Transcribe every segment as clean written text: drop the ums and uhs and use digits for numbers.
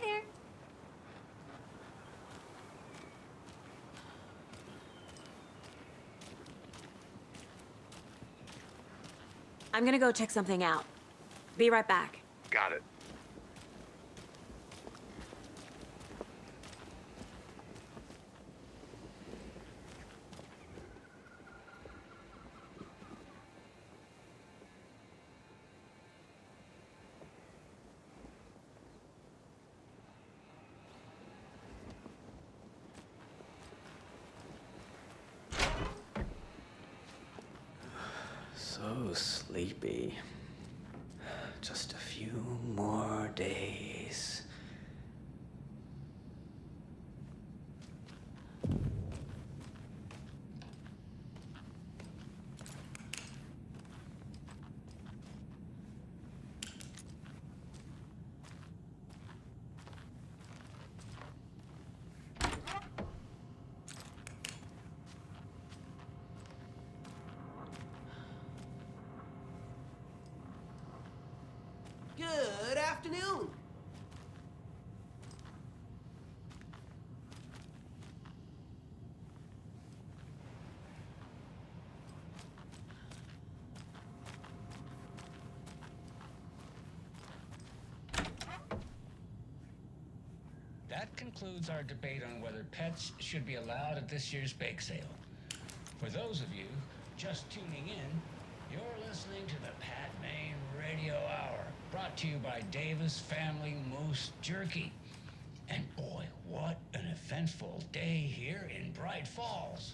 there. I'm gonna go check something out. Be right back. Got it. So sleepy. Just a few more days. Good afternoon. That concludes our debate on whether pets should be allowed at this year's bake sale. For those of you just tuning in, you're listening to the Pet Mane Radio Hour, brought to you by Davis Family Moose Jerky. And boy, what an eventful day here in Braight-Fals.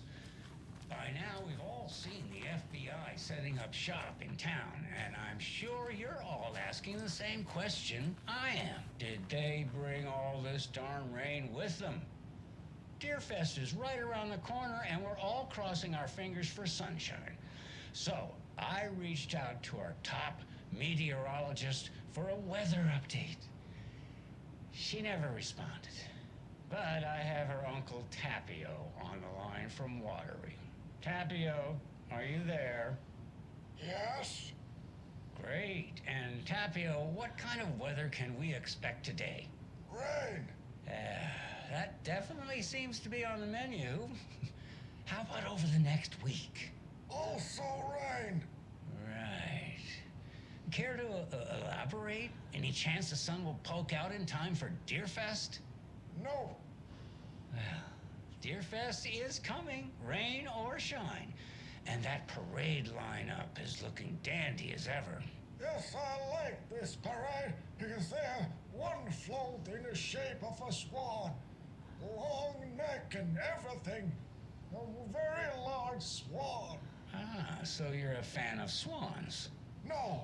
By now, we've all seen the FBI setting up shop in town, and I'm sure you're all asking the same question I am. Did they bring all this darn rain with them? Deerfest is right around the corner, and we're all crossing our fingers for sunshine. So, I reached out to our top meteorologist for a weather update. She never responded, but I have her Uncle Tapio on the line from Watery. Tapio, are you there? Yes? Great. And Tapio, what kind of weather can we expect today? Rain. That definitely seems to be on the menu. How about over the next week? Also rain. Right. Care to elaborate? Any chance the sun will poke out in time for Deerfest? No. Well, Deerfest is coming, rain or shine. And that parade lineup is looking dandy as ever. Yes, I like this parade because there's one float in the shape of a swan. Long neck and everything. A very large swan. Ah, so you're a fan of swans. No.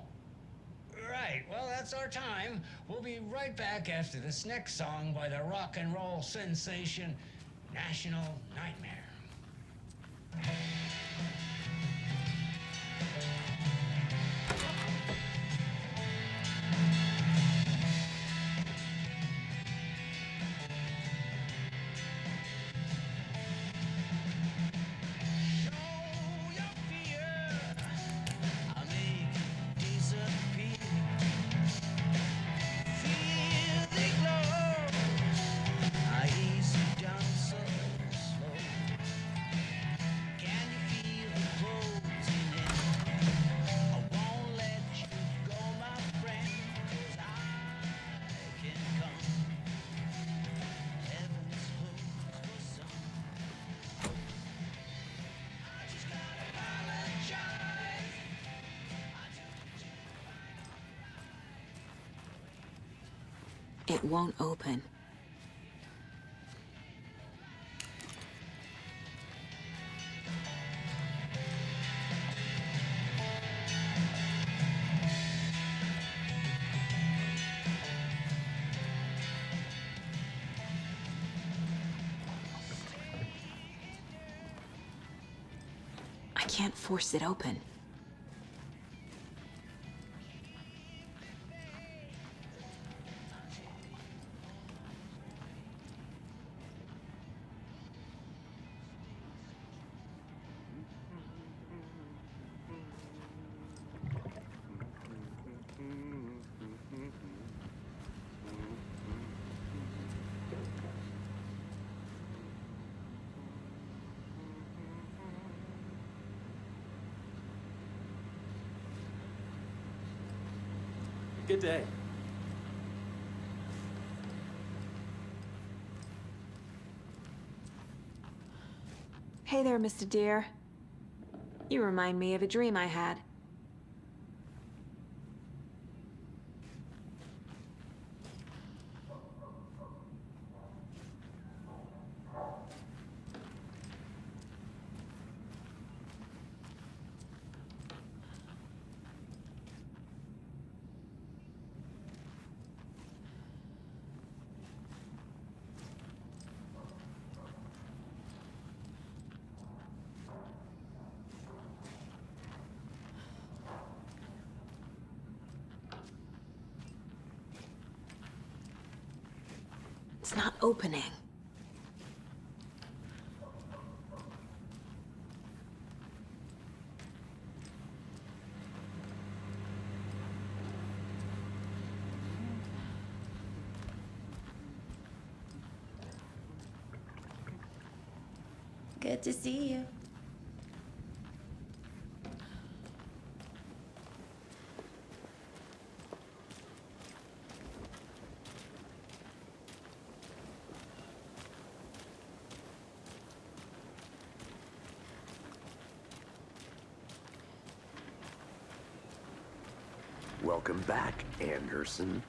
Right, well, that's our time. We'll be right back after this next song by the rock and roll sensation, National Nightmare. It won't open. I can't force it open. Good day. Hey there, Mr. Deer. You remind me of a dream I had. It's not opening. Good to see you. Welcome back, Anderson.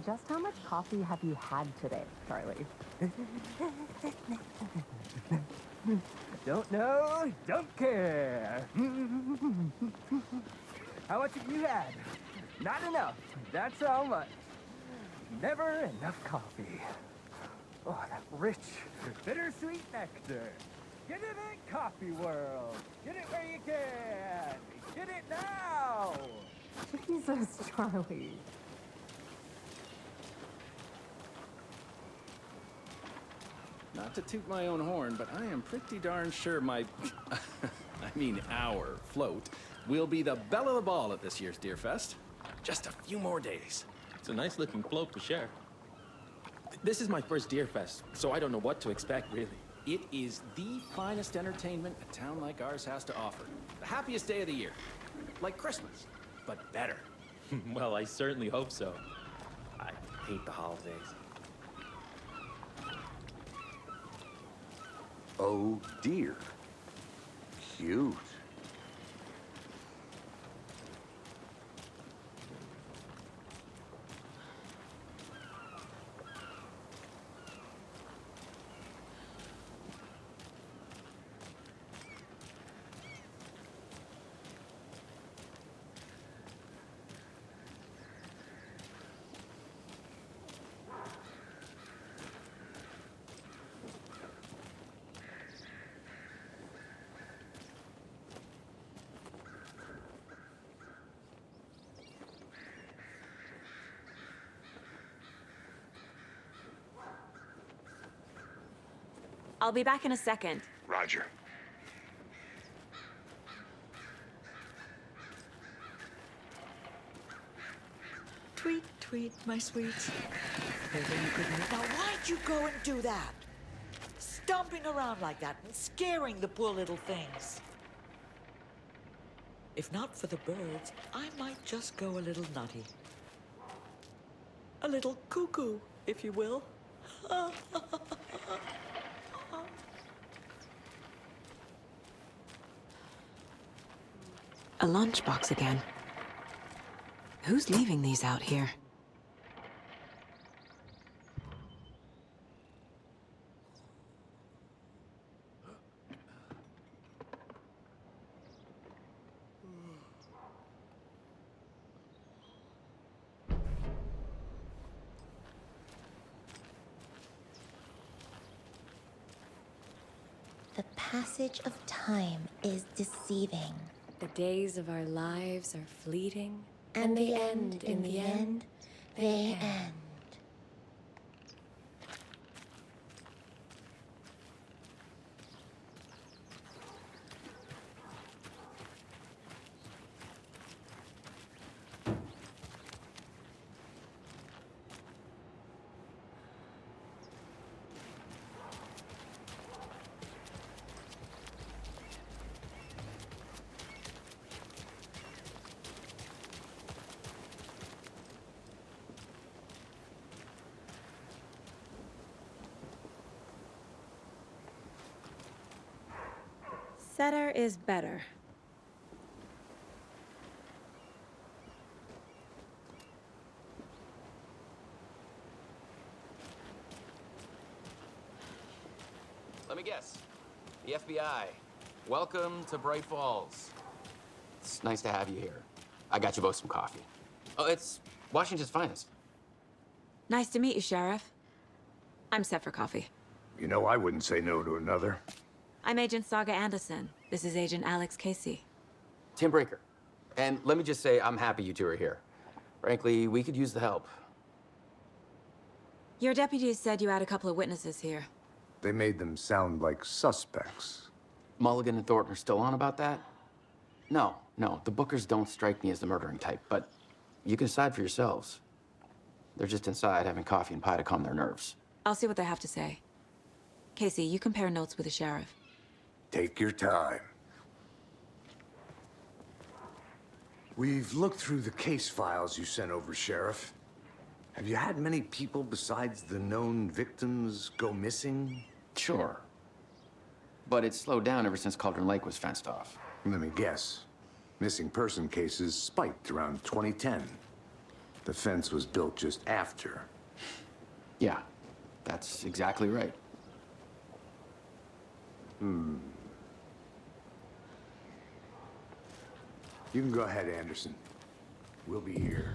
Just how much coffee have you had today, Charlie? Don't know, don't care. How much have you had? Not enough. That's how much. Never enough coffee. Oh, that rich, bittersweet nectar. Get it in Coffee World. Get it where you can. Get it now. Jesus, Charlie. Not to toot my own horn, but I am pretty darn sure my, our float will be the belle of the ball at this year's Deer Fest. Just a few more days. It's a nice looking float to share. This is my first Deer Fest, so I don't know what to expect, really. It is the finest entertainment a town like ours has to offer. The happiest day of the year. Like Christmas, but better. Well, I certainly hope so. I hate the holidays. Oh dear. Cute. I'll be back in a second. Roger. Tweet, tweet, my sweets. Now, why'd you go and do that? Stomping around like that and scaring the poor little things. If not for the birds, I might just go a little nutty. A little cuckoo, if you will. A lunchbox again. Who's leaving these out here? The passage of time is deceiving. The days of our lives are fleeting. And the end, in the end, they end. Setter is better. Let me guess. The FBI. Welcome to Braight-Fals. It's nice to have you here. I got you both some coffee. Oh, it's Washington's finest. Nice to meet you, Sheriff. I'm set for coffee. You know, I wouldn't say no to another. I'm Agent Saga Anderson. This is Agent Alex Casey. Tim Brейкер. And let me just say, I'm happy you two are here. Frankly, we could use the help. Your deputies said you had a couple of witnesses here. They made them sound like suspects. Mulligan and Thornton are still on about that? No, the Bookers don't strike me as the murdering type, but you can decide for yourselves. They're just inside having coffee and pie to calm their nerves. I'll see what they have to say. Casey, you compare notes with the sheriff. Take your time. We've looked through the case files you sent over, Sheriff. Have you had many people besides the known victims go missing? Sure. But it's slowed down ever since Cauldron Lake was fenced off. Let me guess. Missing person cases spiked around 2010. The fence was built just after. Yeah, that's exactly right. You can go ahead, Anderson. We'll be here.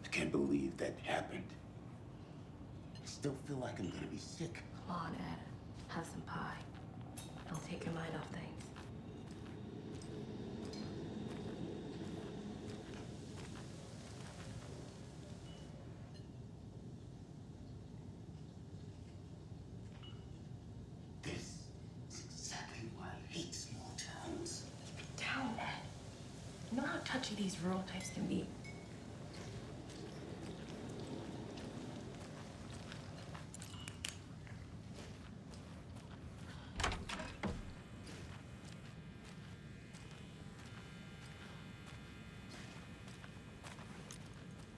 I can't believe that happened. I still feel like I'm gonna be sick. Come on, Ed. Have some pie. It'll take your mind off things. This is exactly why I hate small towns. Town, Ed. You know how touchy these rural types can be.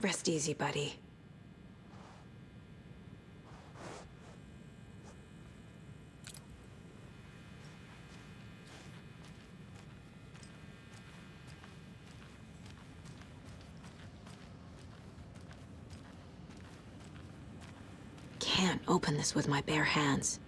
Rest easy, buddy. Can't open this with my bare hands.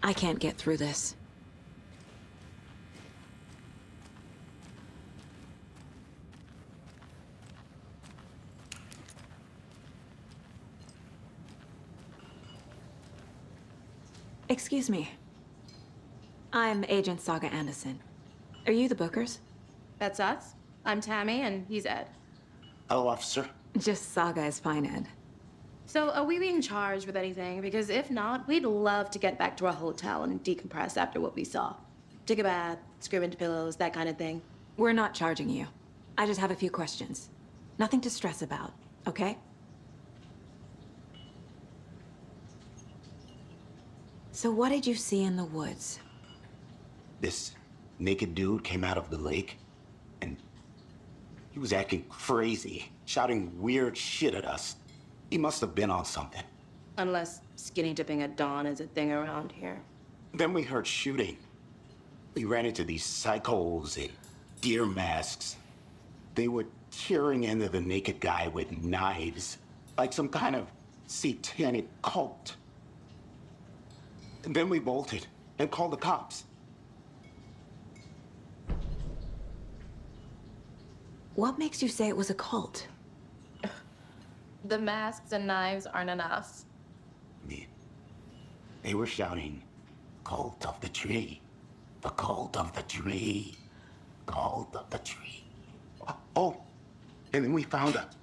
I can't get through this. Excuse me. I'm Agent Saga Anderson. Are you the Bookers? That's us. I'm Tammy, and he's Ed. Hello, officer. Just Saga is fine, Ed. So, are we being charged with anything? Because if not, we'd love to get back to our hotel and decompress after what we saw. Take a bath, scream into pillows, that kind of thing. We're not charging you. I just have a few questions. Nothing to stress about, okay? So what did you see in the woods? This naked dude came out of the lake, and he was acting crazy, shouting weird shit at us. He must have been on something. Unless skinny dipping at dawn is a thing around here. Then we heard shooting. We ran into these psychos in deer masks. They were tearing into the naked guy with knives, like some kind of satanic cult. And then we bolted and called the cops. What makes you say it was a cult? The masks and knives aren't enough. They were shouting, "Cult of the tree, the cult of the tree, cult of the tree." Oh, and then we found out.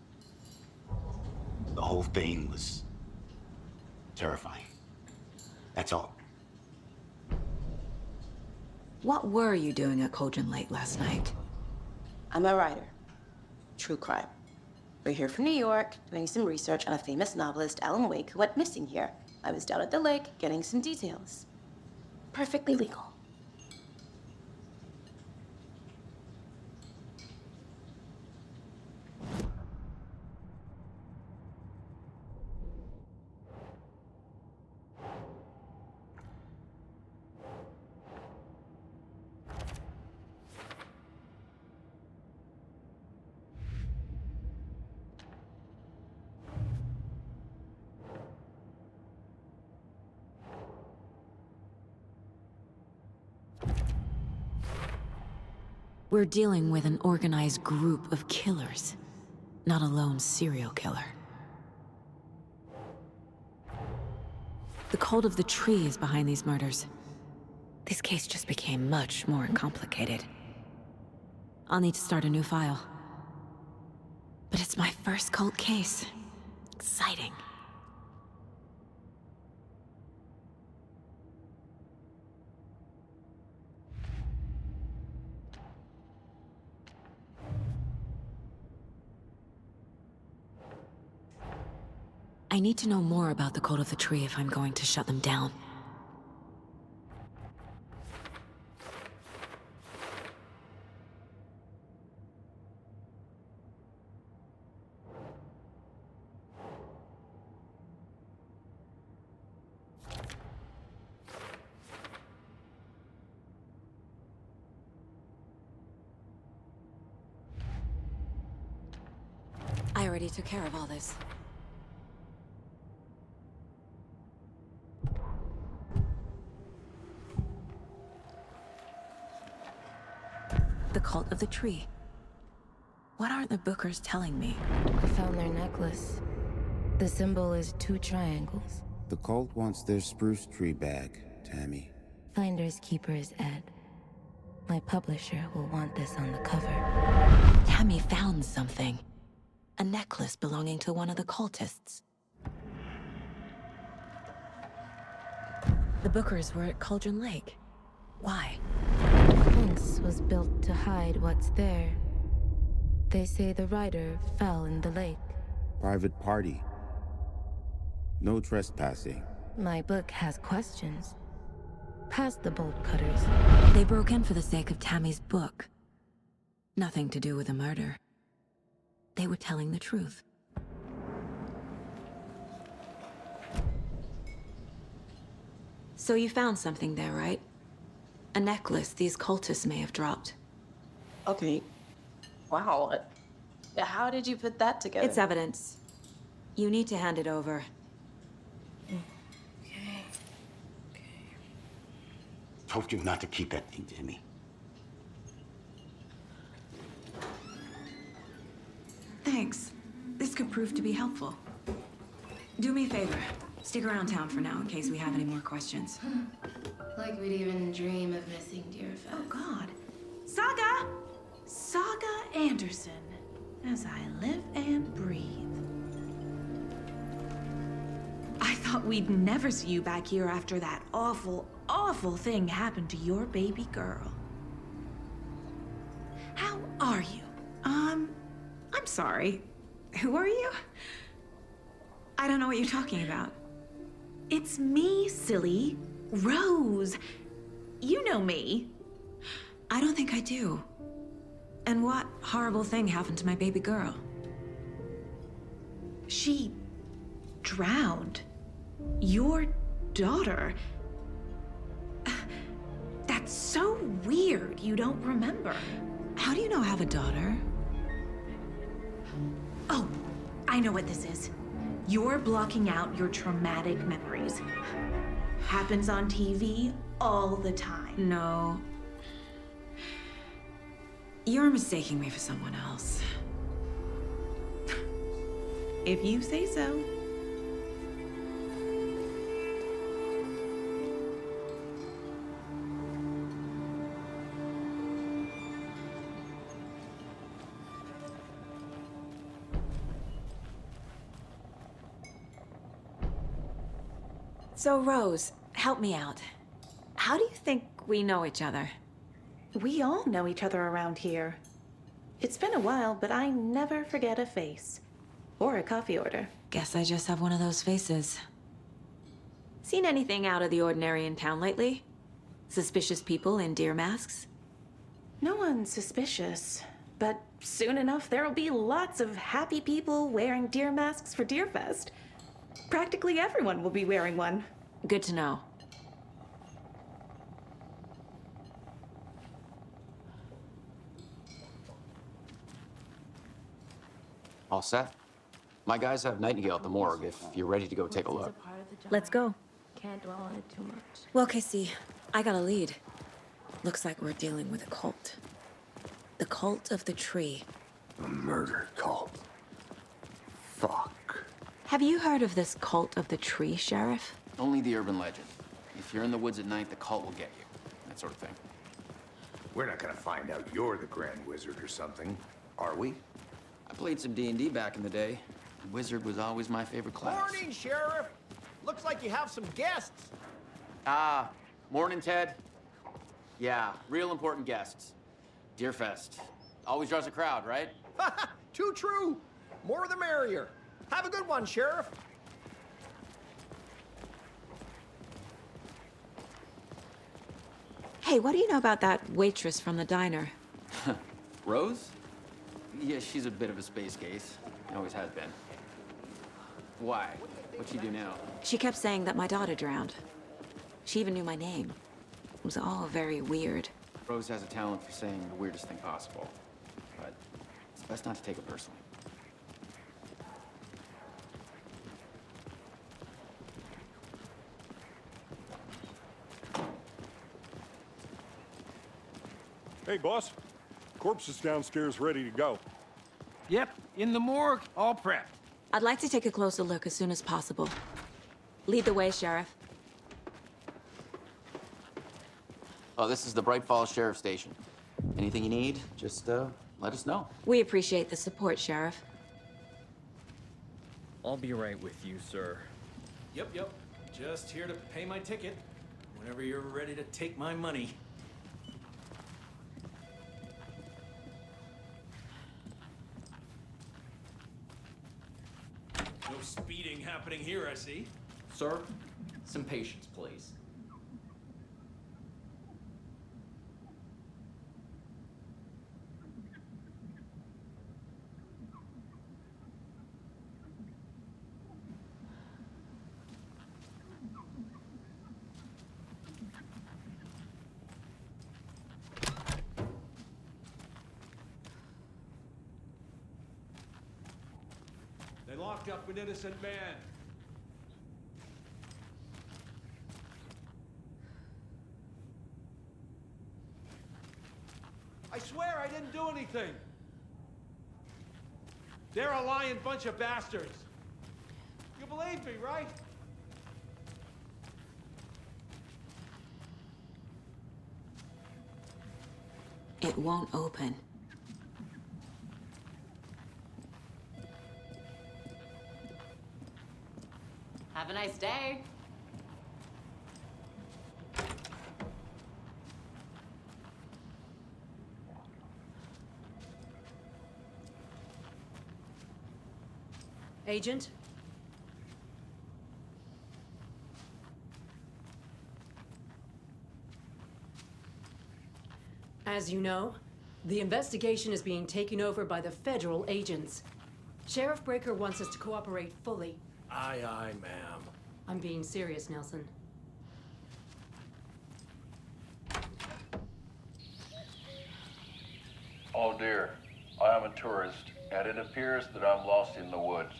The whole thing was terrifying. That's all. What were you doing at Cauldron Lake last night? I'm a writer. true crime. We're here from New York, doing some research on a famous novelist, Alana Weick, who went missing here. I was down at the lake, getting some details. Perfectly legal. We're dealing with an organized group of killers, not a lone serial killer. The cult of the tree is behind these murders. This case just became much more complicated. I'll need to start a new file. But it's my first cult case. Exciting. I need to know more about the cult of the tree if I'm going to shut them down. I already took care of all this. The cult of the tree. What aren't the Bookers telling me? I found their necklace. The symbol is 2 triangles. The cult wants their spruce tree back, Tammy. Finders keepers, Ed. My publisher will want this on the cover. Tammy found something. A necklace belonging to one of the cultists. The Bookers were at Cauldron Lake. Why? The fence was built to hide what's there. They say the rider fell in the lake. Private party. No trespassing. My book has questions. Past the bolt cutters. They broke in for the sake of Tammy's book. Nothing to do with the murder. They were telling the truth. So you found something there, right? A necklace these cultists may have dropped. Okay. Wow. How did you put that together? It's evidence. You need to hand it over. Okay. Told you not to keep that thing, Timmy. Thanks. This could prove to be helpful. Do me a favor. Stick around town for now in case we have any more questions. Like we'd even dream of missing dear Fez. Oh, God. Saga! Saga Anderson. As I live and breathe. I thought we'd never see you back here after that awful, awful thing happened to your baby girl. How are you? I'm sorry. Who are you? I don't know what you're talking about. It's me, silly. Rose. You know me. I don't think I do. And what horrible thing happened to my baby girl? She drowned. Your daughter. That's so weird you don't remember. How do you know I have a daughter? Oh, I know what this is. You're blocking out your traumatic memories. Happens on TV all the time. No. You're mistaking me for someone else. If you say so. So, Rose, help me out. How do you think we know each other? We all know each other around here. It's been a while, but I never forget a face. Or a coffee order. Guess I just have one of those faces. Seen anything out of the ordinary in town lately? Suspicious people in deer masks? No one's suspicious. But soon enough, there'll be lots of happy people wearing deer masks for Deerfest. Practically everyone will be wearing one. Good to know. All set? My guys have Nightingale at the morgue if you're ready to go take a look. Let's go. Can't dwell on it too much. Well, Casey, I got a lead. Looks like we're dealing with a cult. The cult of the tree. A murder cult. Fuck. Have you heard of this cult of the tree, Sheriff? Only the urban legend. If you're in the woods at night, the cult will get you. That sort of thing. We're not gonna find out you're the Grand Wizard or something, are we? I played some D&D back in the day. Wizard was always my favorite class. Morning, Sheriff. Looks like you have some guests. Ah, morning, Ted. Yeah, real important guests. Deerfest. Always draws a crowd, right? Too true. More the merrier. Have a good one, Sheriff. Hey, what do you know about that waitress from the diner? Rose? Yeah, she's a bit of a space case. Always has been. Why? What'd she do now? She kept saying that my daughter drowned. She even knew my name. It was all very weird. Rose has a talent for saying the weirdest thing possible. But it's best not to take it personally. Hey, boss. Corpse is downstairs ready to go. Yep, in the morgue, all prepped. I'd like to take a closer look as soon as possible. Lead the way, Sheriff. Oh, this is the Braight-Fall's Sheriff Station. Anything you need, just let us know. We appreciate the support, Sheriff. I'll be right with you, sir. Yep. Just here to pay my ticket. Whenever you're ready to take my money. No speeding happening here, I see. Sir, some patience, please. They locked up an innocent man. I swear I didn't do anything. They're a lying bunch of bastards. You believe me, right? It won't open. Have a nice day. Agent? As you know, the investigation is being taken over by the federal agents. Sheriff Braiker wants us to cooperate fully. Aye, ma'am. I'm being serious, Nelson. Oh dear, I am a tourist, and it appears that I'm lost in the woods.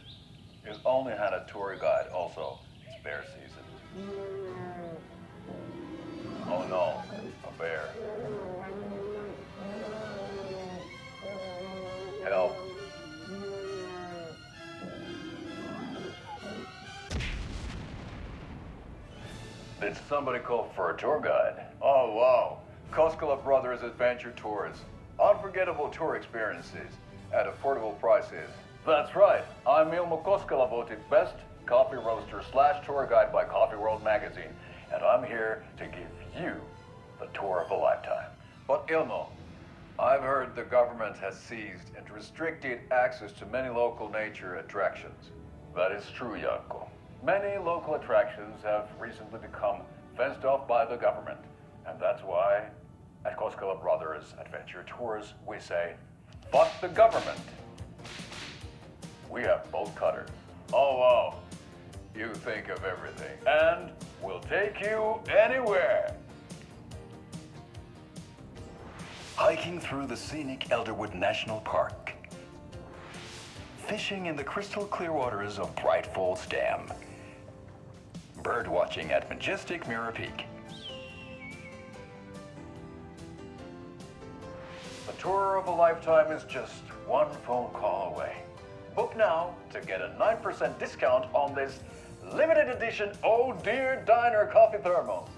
I've only had a tour guide also. It's bear season. Oh no, a bear. Help. Did somebody call for a tour guide? Oh wow, Koskela Brothers Adventure Tours. Unforgettable tour experiences at affordable prices. That's right, I'm Ilmo Koskela voted Best Coffee Roaster / Tour Guide by Coffee World Magazine, and I'm here to give you the tour of a lifetime. But Ilmo, I've heard the government has seized and restricted access to many local nature attractions. That is true, Janko. Many local attractions have recently become fenced off by the government. And that's why, at Koskela Brothers Adventure Tours, we say, fuck the government. We have both cutters. Oh, wow. You think of everything. And we'll take you anywhere. Hiking through the scenic Elderwood National Park. Fishing in the crystal clear waters of Braight-Fолs Dam. Bird watching at majestic Mirror Peak. The tour of a lifetime is just one phone call away. Book now to get a 9% discount on this limited edition Oh Dear Diner coffee thermos.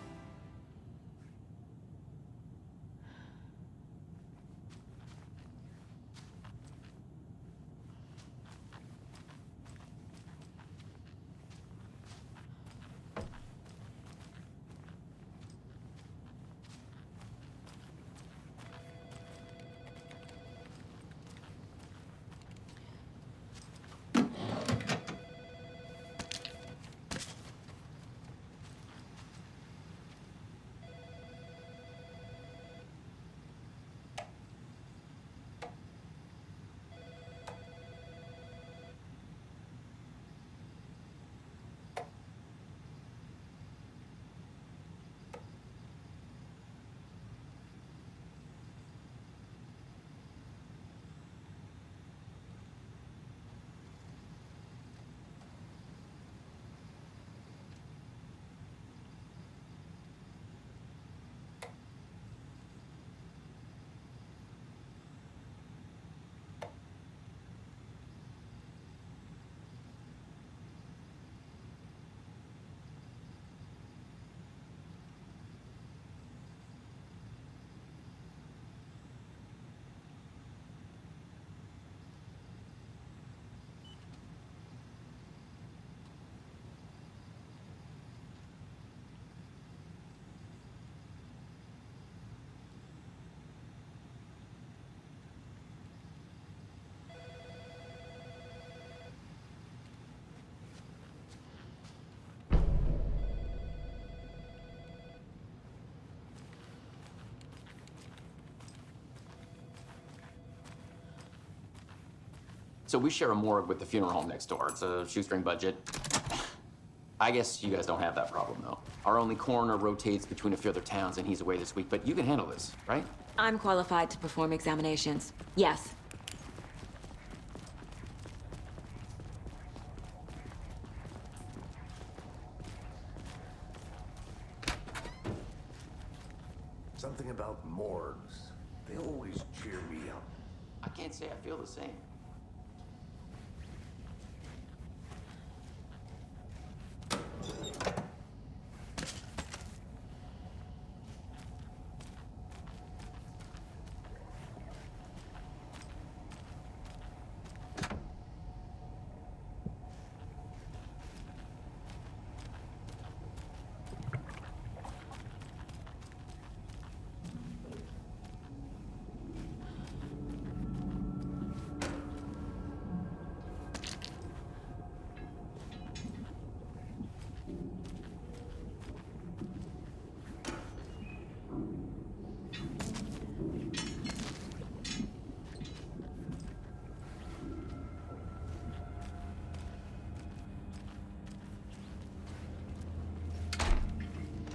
So we share a morgue with the funeral home next door. It's a shoestring budget. I guess you guys don't have that problem, though. Our only coroner rotates between a few other towns, and he's away this week, but you can handle this, right? I'm qualified to perform examinations. Yes. Something about morgues. They always cheer me up. I can't say I feel the same.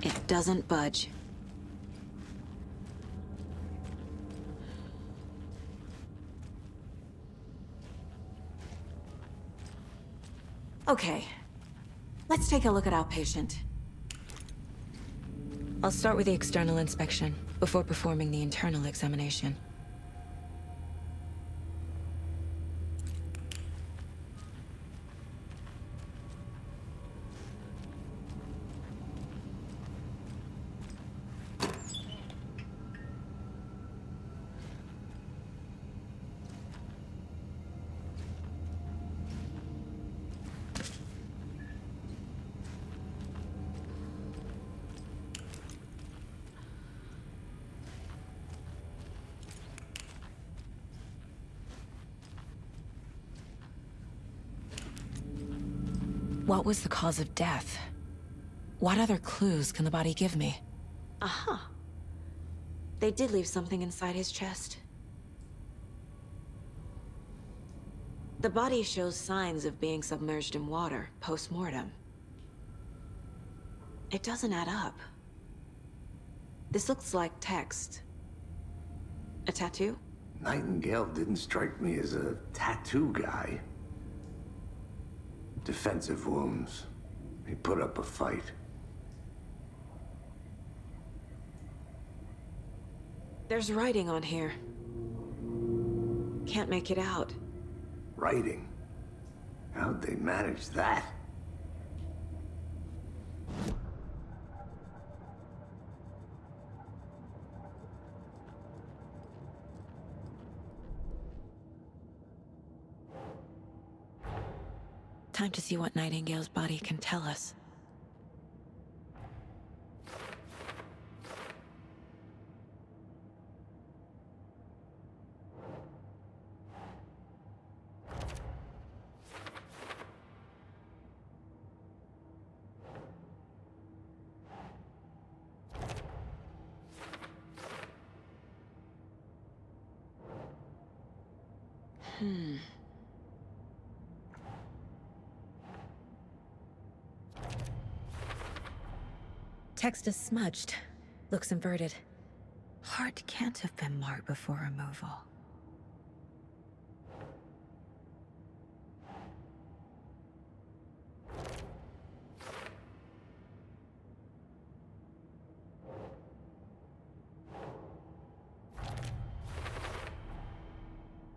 It doesn't budge. Okay, let's take a look at our patient. I'll start with the external inspection before performing the internal examination. What was the cause of death? What other clues can the body give me? Aha. They did leave something inside his chest. The body shows signs of being submerged in water, post-mortem. It doesn't add up. This looks like text. A tattoo? Nightingale didn't strike me as a tattoo guy. Defensive wounds. He put up a fight. There's writing on here. Can't make it out. Writing? How'd they manage that? Time to see what Nightingale's body can tell us. Text is smudged. Looks inverted. Heart can't have been marked before removal.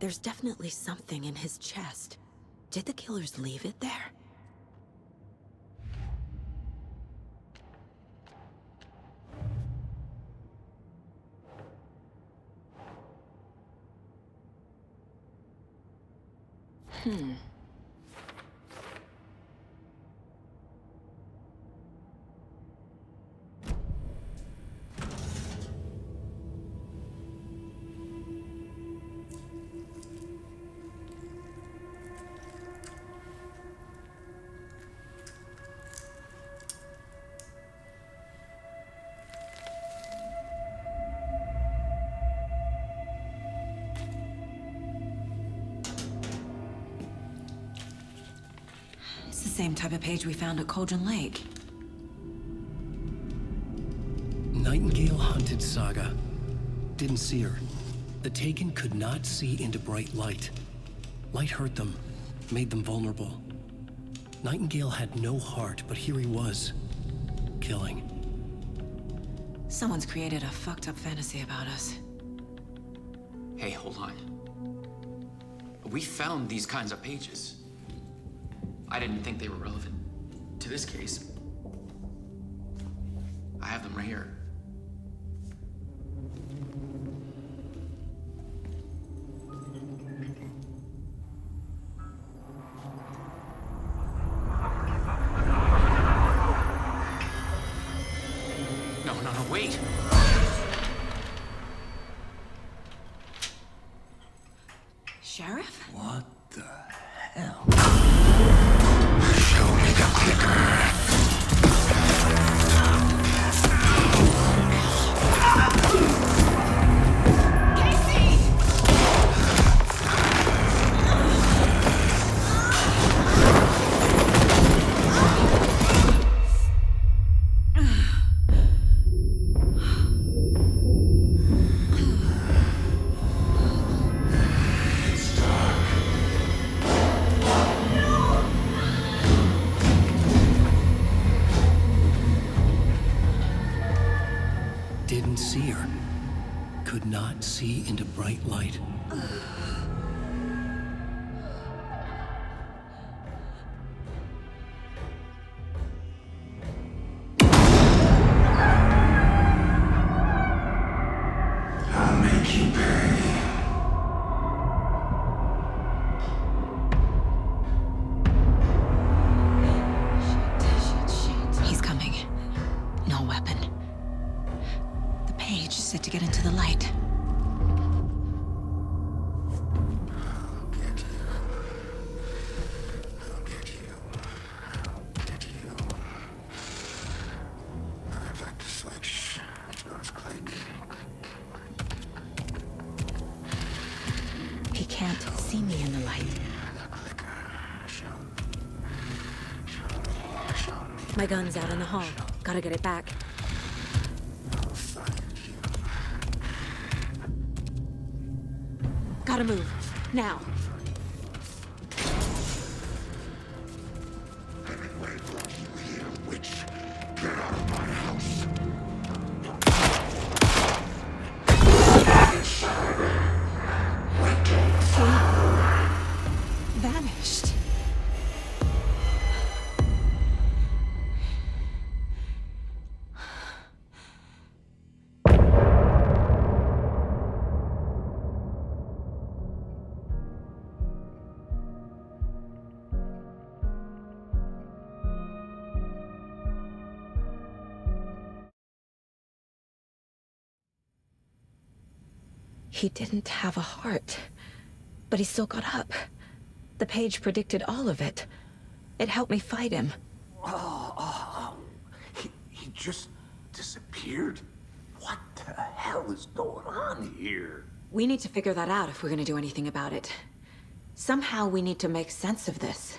There's definitely something in his chest. Did the killers leave it there? It's the same type of page we found at Cauldron Lake. Nightingale hunted Saga. Didn't see her. The Taken could not see into bright light. Light hurt them, made them vulnerable. Nightingale had no heart, but here he was, killing. Someone's created a fucked up fantasy about us. Hey, hold on. We found these kinds of pages. I didn't think they were relevant to this case. I have them right here. No, wait. Sheriff? What the hell? Show me the clicker. Didn't see her. Could not see into bright light. I'll make you pay. He's coming. No weapon. The page set to get into the light. can't see me in the light. My gun's out in the hall. Gotta get it back. Gotta move. Now. Vanished. He didn't have a heart, but he still got up. The page predicted all of it. It helped me fight him. He just disappeared? What the hell is going on here? We need to figure that out if we're gonna do anything about it. Somehow we need to make sense of this.